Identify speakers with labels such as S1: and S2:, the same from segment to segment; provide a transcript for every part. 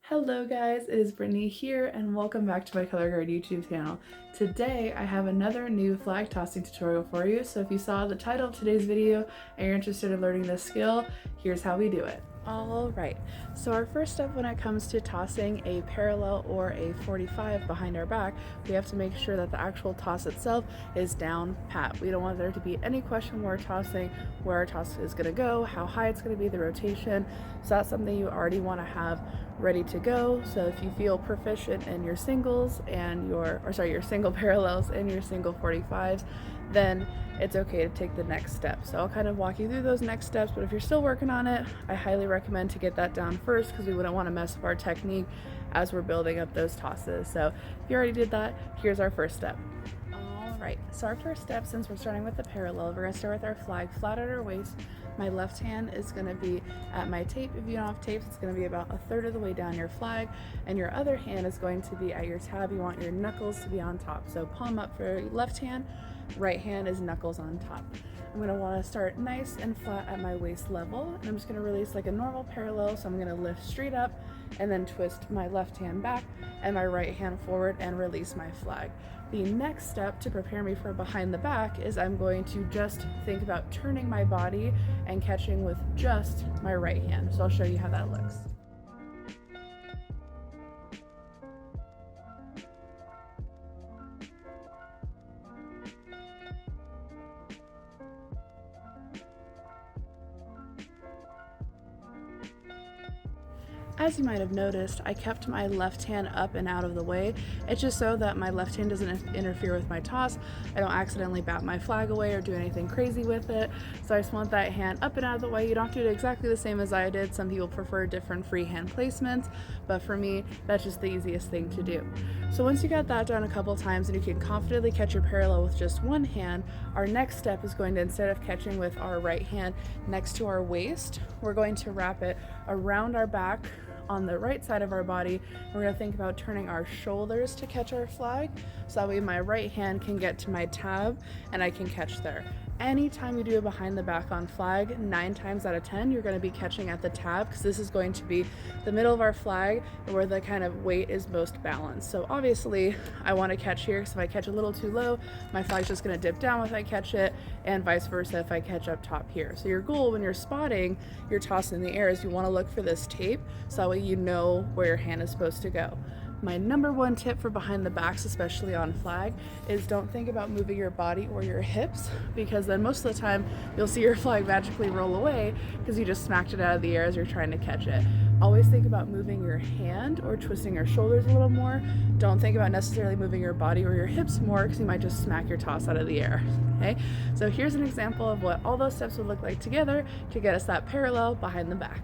S1: Hello guys, it is Brittany here and welcome back to my Color Guard YouTube channel. Today I have another new flag tossing tutorial for you, so if you saw the title of today's video and you're interested in learning this skill, here's how we do it. Alright, so our first step when it comes to tossing a parallel or a 45 behind our back, we have to make sure that the actual toss itself is down pat. We don't want there to be any question when we're tossing where our toss is going to go, how high it's going to be, the rotation. So that's something you already want to have ready to go. So if you feel proficient in your singles and your single parallels and your single 45s, then it's okay to take the next step. So I'll kind of walk you through those next steps, but if you're still working on it, I highly recommend to get that down first because we wouldn't want to mess up our technique as we're building up those tosses. So if you already did that, here's our first step. Alright, so our first step, since we're starting with the parallel, we're going to start with our flag flat at our waist. My left hand is going to be at my tape. If you don't have tapes, it's going to be about a third of the way down your flag, and your other hand is going to be at your tab. You want your knuckles to be on top. So palm up for your left hand, right hand is knuckles on top. I'm going to want to start nice and flat at my waist level, and I'm just going to release like a normal parallel. So I'm going to lift straight up and then twist my left hand back and my right hand forward and release my flag. The next step to prepare me for behind the back is I'm going to just think about turning my body and catching with just my right hand. So I'll show you how that looks. As you might have noticed, I kept my left hand up and out of the way. It's just so that my left hand doesn't interfere with my toss. I don't accidentally bat my flag away or do anything crazy with it. So I just want that hand up and out of the way. You don't have to do it exactly the same as I did. Some people prefer different free hand placements, but for me, that's just the easiest thing to do. So once you got that done a couple times and you can confidently catch your parallel with just one hand, our next step is going to, instead of catching with our right hand next to our waist, we're going to wrap it around our back on the right side of our body. We're going to think about turning our shoulders to catch our flag, so that way my right hand can get to my tab and I can catch there. Anytime you do a behind the back on flag, 9 times out of 10 you're going to be catching at the tab, because this is going to be the middle of our flag and where the kind of weight is most balanced. So obviously I want to catch here, because if I catch a little too low, my flag's just going to dip down if I catch it, and vice versa if I catch up top here. So your goal when you're spotting your toss in the air is you want to look for this tape, so that way you know where your hand is supposed to go. My number one tip for behind the backs, especially on flag, is don't think about moving your body or your hips, because then most of the time you'll see your flag magically roll away because you just smacked it out of the air as you're trying to catch it. Always think about moving your hand or twisting your shoulders a little more. Don't think about necessarily moving your body or your hips more, because you might just smack your toss out of the air. Okay, so here's an example of what all those steps would look like together to get us that parallel behind the back.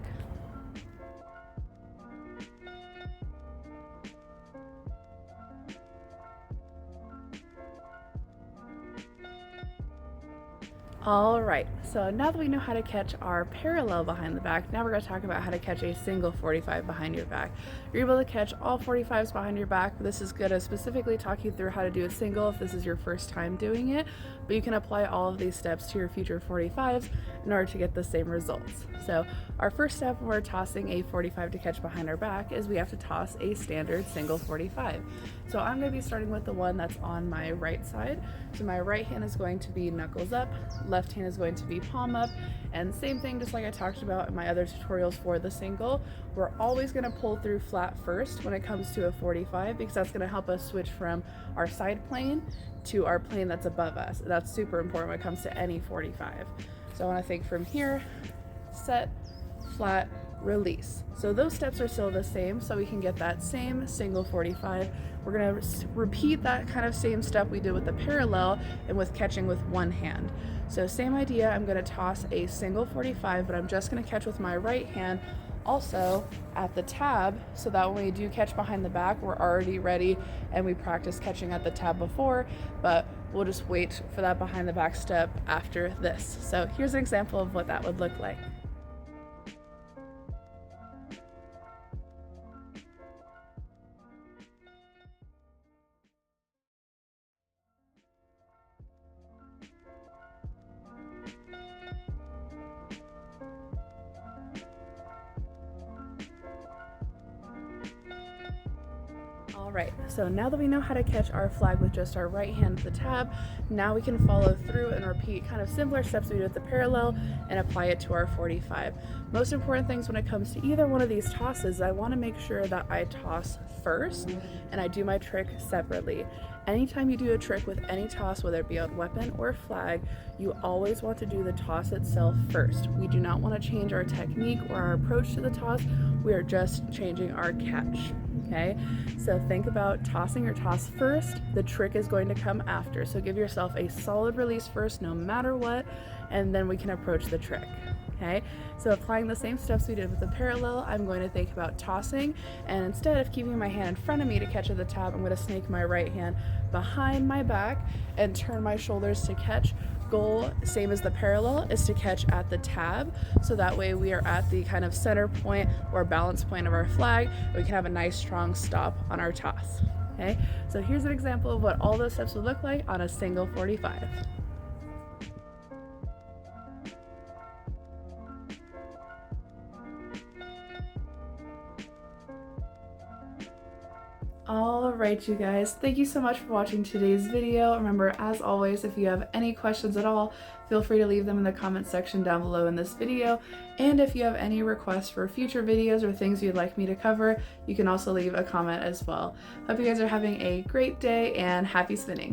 S1: Alright, so now that we know how to catch our parallel behind the back, now we're going to talk about how to catch a single 45 behind your back. You're able to catch all 45s behind your back. This is going to specifically talk you through how to do a single if this is your first time doing it, but you can apply all of these steps to your future 45s in order to get the same results. So our first step when we're tossing a 45 to catch behind our back is we have to toss a standard single 45. So I'm going to be starting with the one that's on my right side. So my right hand is going to be knuckles up, left hand is going to be palm up, and same thing, just like I talked about in my other tutorials for the single, we're always going to pull through flat first when it comes to a 45, because that's going to help us switch from our side plane to our plane that's above us. That's super important when it comes to any 45. So I want to think from here, set, flat, release. So those steps are still the same, so we can get that same single 45. We're going to repeat that kind of same step we did with the parallel and with catching with one hand. So same idea, I'm going to toss a single 45, but I'm just going to catch with my right hand also at the tab, so that when we do catch behind the back, we're already ready and we practiced catching at the tab before, but we'll just wait for that behind the back step after this. So here's an example of what that would look like. Alright, so now that we know how to catch our flag with just our right hand at the tab, now we can follow through and repeat kind of similar steps we did with the parallel and apply it to our 45. Most important things when it comes to either one of these tosses, I want to make sure that I toss first and I do my trick separately. Anytime you do a trick with any toss, whether it be a weapon or flag, you always want to do the toss itself first. We do not want to change our technique or our approach to the toss, we are just changing our catch. Okay, so think about tossing your toss first. The trick is going to come after. So give yourself a solid release first, no matter what, and then we can approach the trick. Okay, so applying the same steps we did with the parallel, I'm going to think about tossing, and instead of keeping my hand in front of me to catch at the tab, I'm going to snake my right hand behind my back and turn my shoulders to catch. Goal, same as the parallel, is to catch at the tab, so that way we are at the kind of center point or balance point of our flag, and we can have a nice strong stop on our toss. Okay, so here's an example of what all those steps would look like on a single 45. Alright you guys, thank you so much for watching today's video. Remember, as always, if you have any questions at all, feel free to leave them in the comment section down below in this video. And if you have any requests for future videos or things you'd like me to cover, you can also leave a comment as well. Hope you guys are having a great day and happy spinning!